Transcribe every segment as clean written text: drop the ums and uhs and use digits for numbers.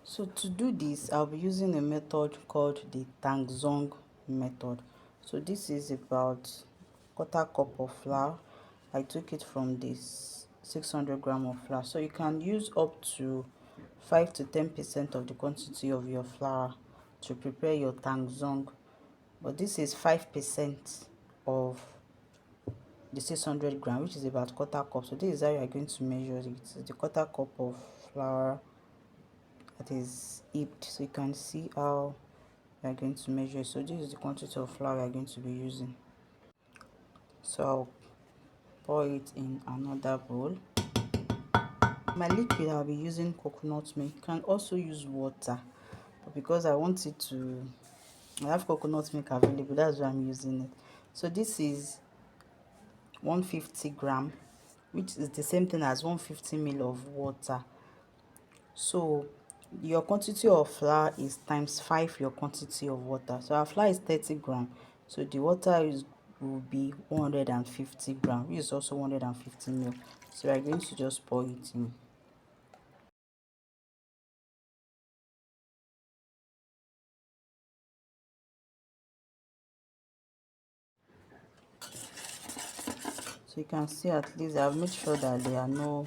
So to do this, I'll be using a method called the Tangzhong method. So this is about quarter cup of flour. I took it from this 600 gram of flour. So you can use up to 5 to 10% of the quantity of your flour to prepare your Tangzhong. But this is 5% of the 600 gram, which is about quarter cup. So this is how you are going to measure it. The quarter cup of flour that is heaped, so you can see how we are going to measure. So this is the quantity of flour we are going to be using. So I'll pour it in another bowl. My liquid, I'll be using coconut milk. You can also use water, but because I want it to, I have coconut milk available, that's why I'm using it. So this is 150 gram, which is the same thing as 150 ml of water. So your quantity of flour is times 5 your quantity of water. So our flour is 30 gram, so the water will be 150 gram, which is also 150 ml. So we are going to just pour it in. So you can see, at least I've made sure that there are no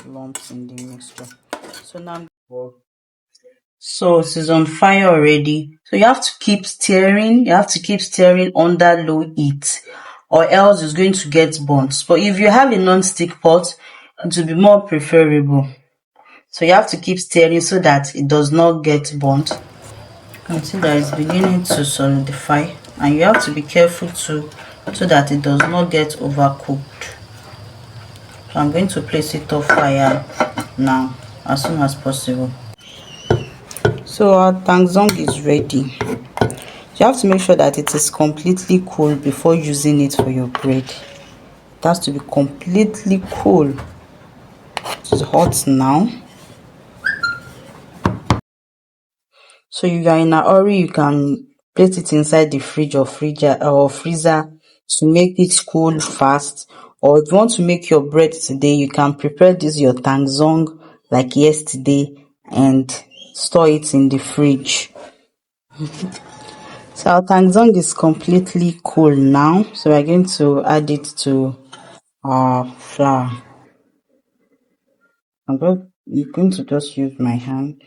lumps in the mixture. So now, so it is on fire already. So you have to keep stirring. You have to keep stirring under low heat, or else it's going to get burnt. But if you have a non-stick pot, it will be more preferable. So you have to keep stirring so that it does not get burnt. You can see that it's beginning to solidify, and you have to be careful too, so that it does not get overcooked. So I'm going to place it off fire now as soon as possible. So our Tangzhong is ready. You have to make sure that it is completely cool before using it for your bread. It has to be completely cool. It's hot now. So if you are in a hurry, you can place it inside the fridge or freezer to make it cool fast. Or if you want to make your bread today, you can prepare this your Tangzhong like yesterday and store it in the fridge. So our Tangzhong is completely cool now. So we're going to add it to our flour. I'm going to just use my hand.